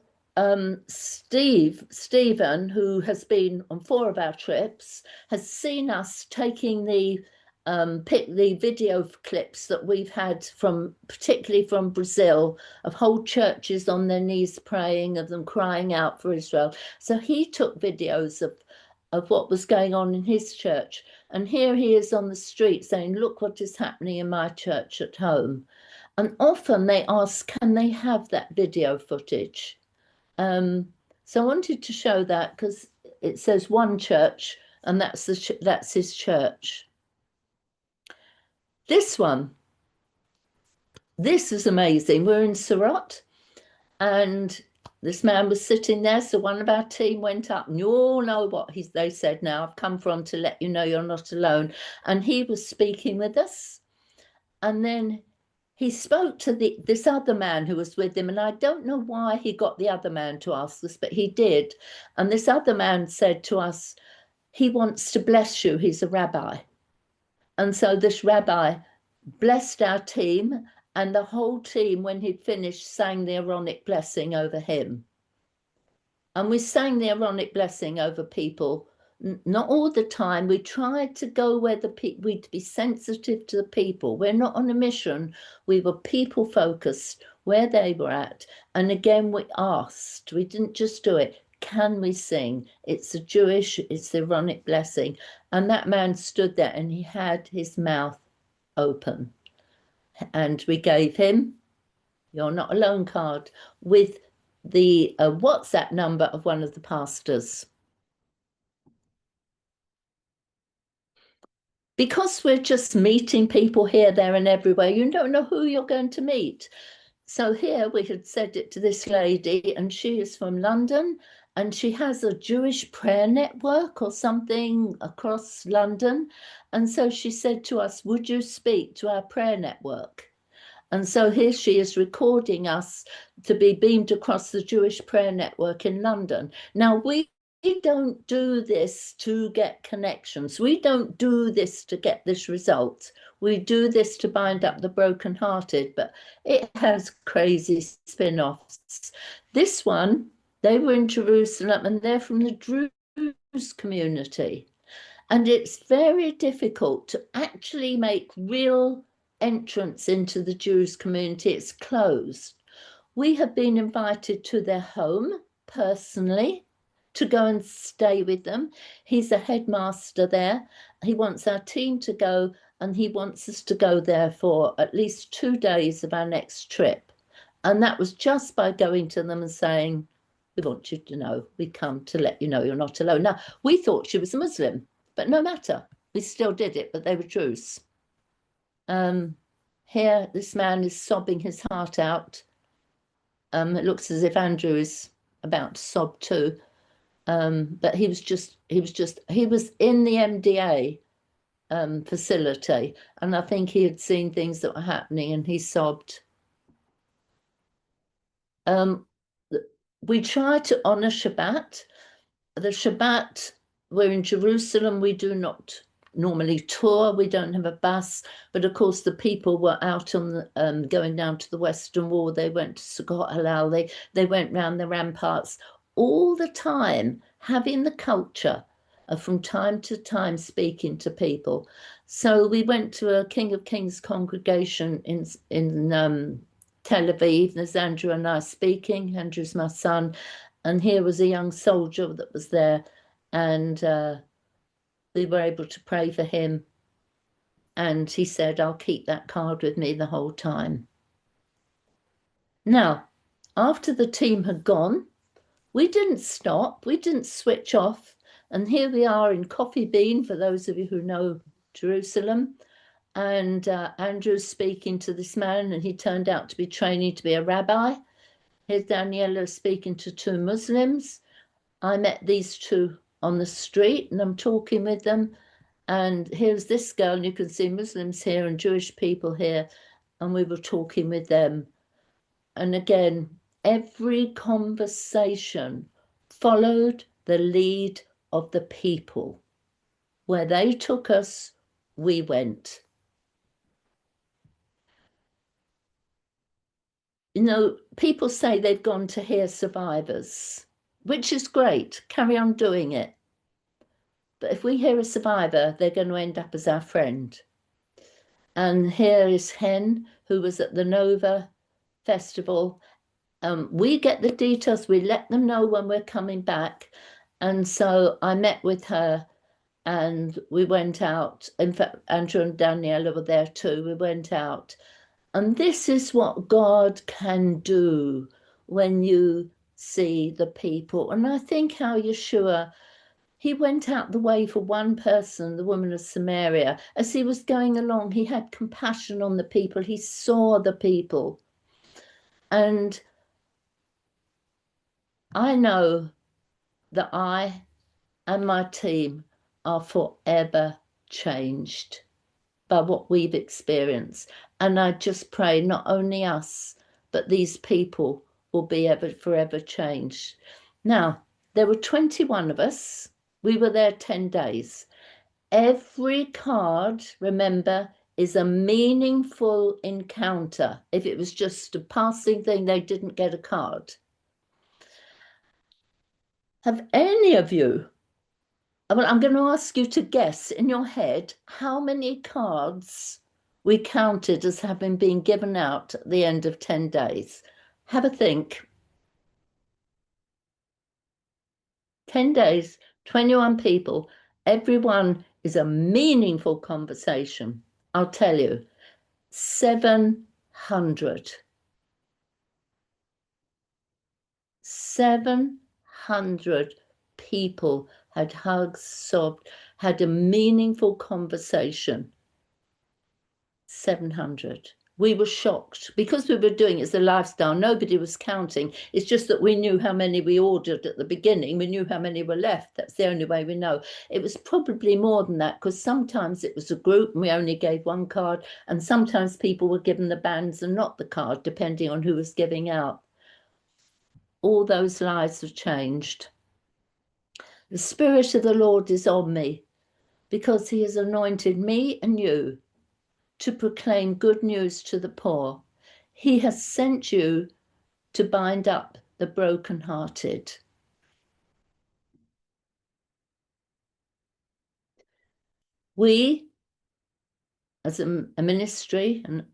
B: Stephen, who has been on 4 of our trips, has seen us taking the video clips that we've had from, particularly from Brazil, of whole churches on their knees praying, of them crying out for Israel. So he took videos of what was going on in his church. And here he is on the street saying, look what is happening in my church at home. And often they ask, can they have that video footage? So I wanted to show that because it says one church, and that's his church. This one, this is amazing. We're in Surat, and this man was sitting there. So one of our team went up, and you all know what they said now. I've come from to let you know you're not alone. And he was speaking with us. And then he spoke to this other man who was with him, and I don't know why he got the other man to ask this, but he did. And this other man said to us, he wants to bless you. He's a rabbi. And so this rabbi blessed our team, and the whole team, when he'd finished, sang the Aaronic blessing over him. And we sang the Aaronic blessing over people Not all the time. We tried to go where the people, we'd be sensitive to the people. We're not on a mission. We were people focused where they were at. And again, we asked, we didn't just do it. Can we sing? It's it's the Aaronic blessing. And that man stood there and he had his mouth open. And we gave him, "You're Not Alone" card with the WhatsApp number of one of the pastors. Because we're just meeting people here, there, and everywhere, you don't know who you're going to meet. So here we had said it to this lady, and she is from London, and she has a Jewish prayer network or something across London. And so she said to us, "Would you speak to our prayer network?" And so here she is recording us to be beamed across the Jewish prayer network in London. Now, we don't do this to get connections. We don't do this to get this result. We do this to bind up the brokenhearted, but it has crazy spin-offs. This one, they were in Jerusalem and they're from the Druze community. And it's very difficult to actually make real entrance into the Jewish community. It's closed. We have been invited to their home personally to go and stay with them. He's a headmaster there. He wants our team to go, and he wants us to go there for at least 2 days of our next trip. And that was just by going to them and saying, "We want you to know, we come to let you know you're not alone." Now, we thought she was a Muslim, but no matter, we still did it, but they were Jews. Here, this man is sobbing his heart out. It looks as if Andrew is about to sob too. But he was in the MDA facility, and I think he had seen things that were happening and he sobbed. We try to honor Shabbat. The Shabbat, we're in Jerusalem, we do not normally tour, we don't have a bus, but of course the people were out on the, going down to the Western Wall. They went to Sukkot Halal, they went round the ramparts, all the time having the culture of from time to time speaking to people. So we went to a King of Kings congregation in Tel Aviv. There's Andrew and I speaking. Andrew's my son, and here was a young soldier that was there, and we were able to pray for him. And he said, "I'll keep that card with me the whole time." Now, after the team had gone, we didn't stop, we didn't switch off. And here we are in Coffee Bean, for those of you who know Jerusalem. And Andrew's speaking to this man, and he turned out to be training to be a rabbi. Here's Daniela speaking to 2 Muslims. I met these 2 on the street, and I'm talking with them. And here's this girl, and you can see Muslims here and Jewish people here, and we were talking with them. And again, every conversation followed the lead of the people. Where they took us, we went. You know, people say they've gone to hear survivors, which is great. Carry on doing it. But if we hear a survivor, they're going to end up as our friend. And here is Hen, who was at the Nova Festival. We get the details, we let them know when we're coming back. And so I met with her and we went out. In fact, Andrew and Daniela were there too. We went out. And this is what God can do when you see the people. And I think how Yeshua, he went out the way for one person, the woman of Samaria. As he was going along, he had compassion on the people. He saw the people. And I know that I and my team are forever changed by what we've experienced. And I just pray not only us, but these people will be forever changed. Now, there were 21 of us. We were there 10 days. Every card, remember, is a meaningful encounter. If it was just a passing thing, they didn't get a card. Have any of you Well, I'm going to ask you to guess in your head how many cards we counted as having been given out at the end of 10 days. Have a think. 10 days, 21 people. Everyone is a meaningful conversation. I'll tell you, 700. 700 people had hugs, sobbed, had a meaningful conversation. 700. We were shocked because we were doing it as a lifestyle. Nobody was counting. It's just that we knew how many we ordered at the beginning. We knew how many were left. That's the only way we know. It was probably more than that because sometimes it was a group and we only gave one card, and sometimes people were given the bands and not the card, depending on who was giving out. All those lives have changed. The Spirit of the Lord is on me because he has anointed me and you to proclaim good news to the poor. He has sent you to bind up the brokenhearted. We, as a ministry, and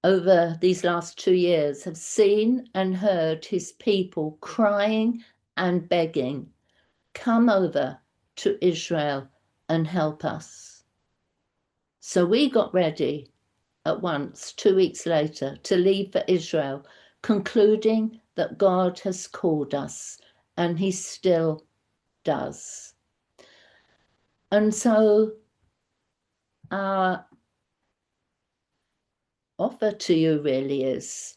B: over these last 2 years, have seen and heard his people crying and begging, come over to Israel and help us. So we got ready at once, 2 weeks later, to leave for Israel, concluding that God has called us, and he still does. And so our offer to you really is,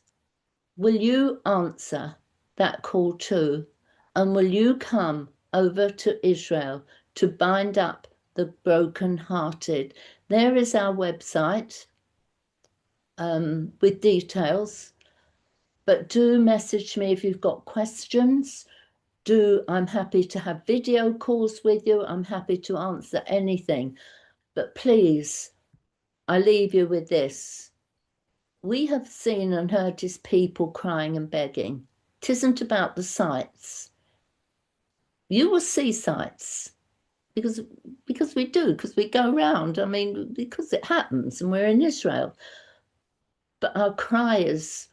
B: will you answer that call too? And will you come over to Israel to bind up the brokenhearted? There is our website with details. But do message me if you've got questions. I'm happy to have video calls with you. I'm happy to answer anything. But please, I leave you with this. We have seen and heard his people crying and begging. It isn't about the sights. You will see sights because we do, because we go around. I mean, because it happens and we're in Israel. But our cry is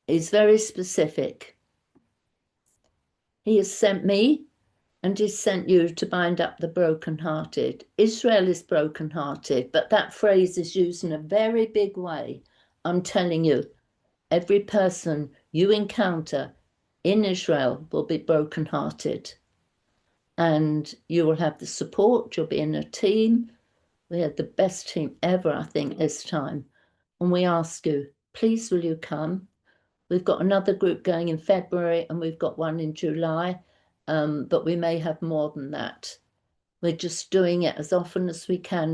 B: very specific. He has sent me and he sent you to bind up the brokenhearted. Israel is brokenhearted, but that phrase is used in a very big way. I'm telling you, every person you encounter in Israel will be brokenhearted. And you will have the support, you'll be in a team. We had the best team ever, I think, this time. And we ask you, please will you come? We've got another group going in February and we've got one in July, but we may have more than that. We're just doing it as often as we can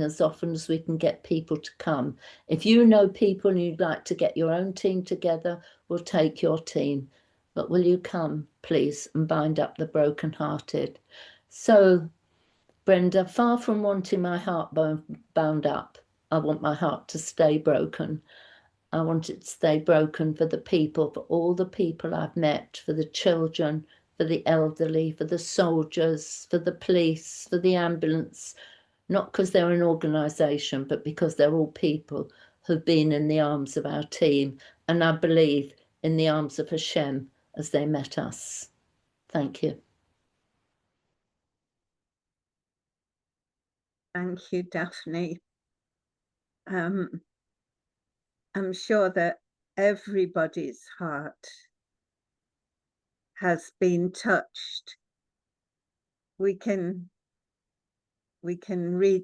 B: get people to come. If you know people and you'd like to get your own team together, we'll take your team. But will you come, please, and bind up the brokenhearted? So, Brenda, far from wanting my heart bound up, I want my heart to stay broken. I want it to stay broken for the people, for all the people I've met, for the children, for the elderly, for the soldiers, for the police, for the ambulance, not because they're an organisation, but because they're all people who've been in the arms of our team, and I believe in the arms of Hashem as they met us. Thank you.
A: Thank you, Daphne. I'm sure that everybody's heart has been touched. We can read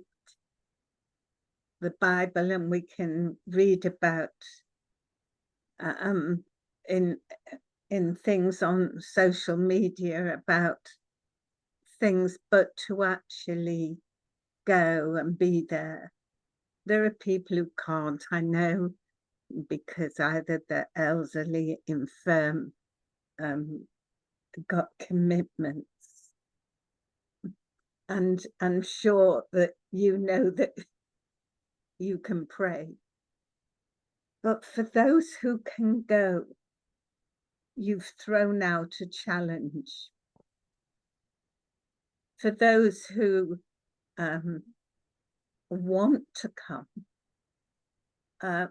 A: the Bible and we can read about in things on social media about things, but to actually go and be there. There are people who can't, I know, because either the elderly, infirm, got commitments. And I'm sure that you know that you can pray. But for those who can go, you've thrown out a challenge. for those who want to come,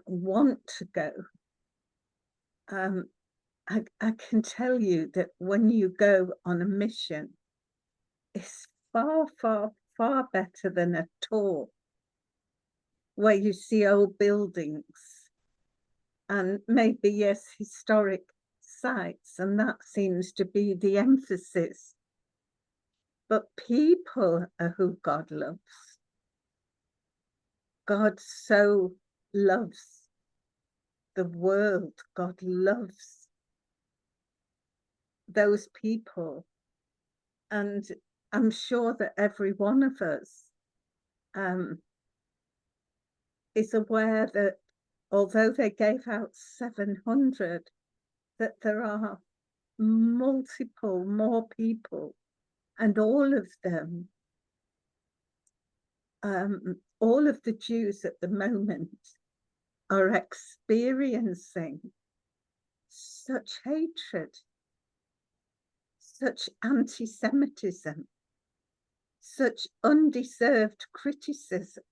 A: want to go, I can tell you that when you go on a mission, it's far, far, far better than a tour where you see old buildings and maybe, yes, historic sites, and that seems to be the emphasis. But people are who God loves. God so loves the world. God loves those people. And I'm sure that every one of us is aware that although they gave out 700, that there are multiple more people, and all of them, all of the Jews at the moment are experiencing such hatred, such anti-Semitism, such undeserved criticism.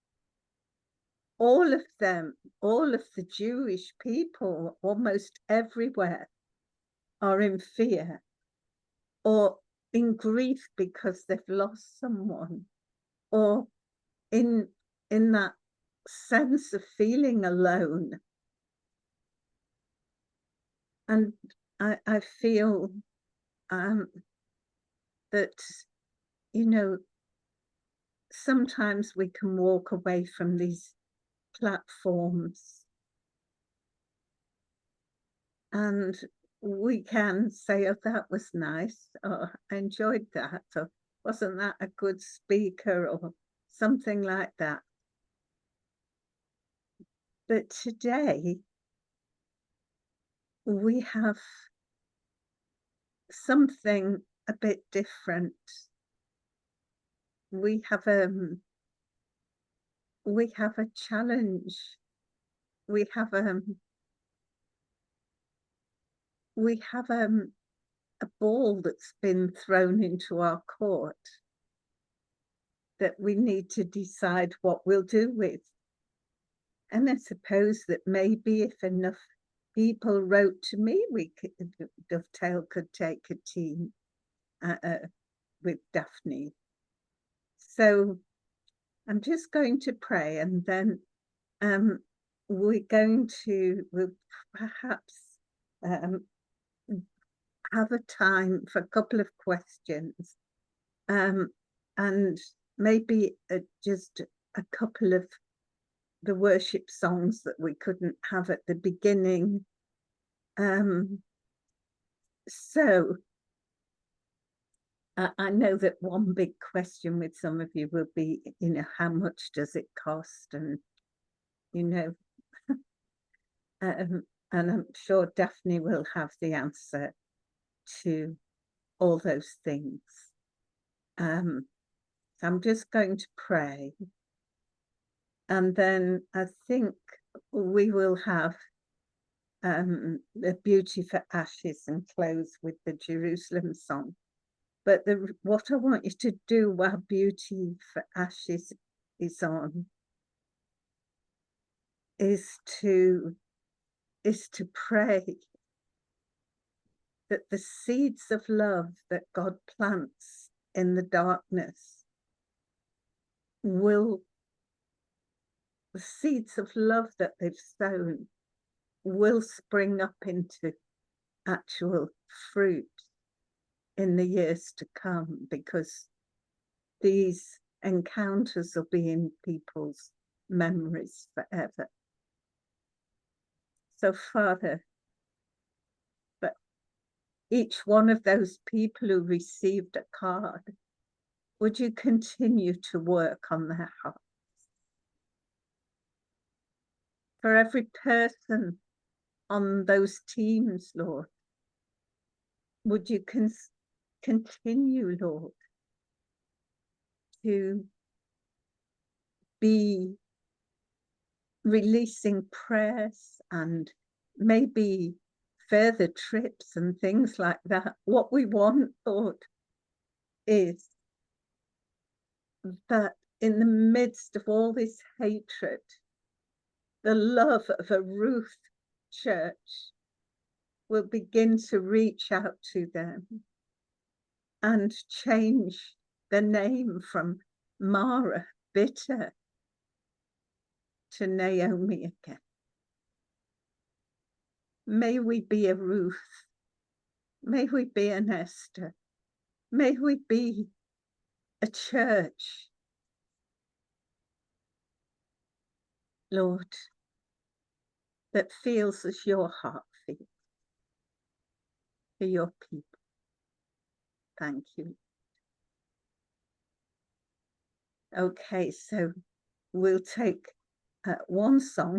A: All of them, all of the Jewish people, almost everywhere, are in fear or in grief because they've lost someone, or in that sense of feeling alone. And I feel that, you know, sometimes we can walk away from these platforms and we can say, oh, that was nice, or I enjoyed that, or wasn't that a good speaker, or something like that. But today we have something a bit different. We have a challenge. We have a ball that's been thrown into our court that we need to decide what we'll do with. And I suppose that maybe if enough people wrote to me, Dovetail could take a team with Daphne. So I'm just going to pray, and then we'll perhaps have a time for a couple of questions, and maybe just a couple of the worship songs that we couldn't have at the beginning. So I know that one big question with some of you will be, you know, how much does it cost? And, you know, and I'm sure Daphne will have the answer to all those things. So I'm just going to pray. And then I think we will have the Beauty for Ashes and close with the Jerusalem song. But what I want you to do while Beauty for Ashes is on is to pray that the seeds of love that God plants in the darkness the seeds of love that they've sown will spring up into actual fruit in the years to come, because these encounters will be in people's memories forever. So, Father, but each one of those people who received a card, would you continue to work on their hearts? For every person on those teams, Lord, would you continue, Lord, to be releasing prayers and maybe further trips and things like that. What we want, Lord, is that in the midst of all this hatred, the love of a Ruth church will begin to reach out to them and change the name from Mara, bitter, to Naomi again. May we be a Ruth. May we be an Esther. May we be a church, Lord, that feels as your heart feels for your people. Thank you. Okay, so we'll take one song.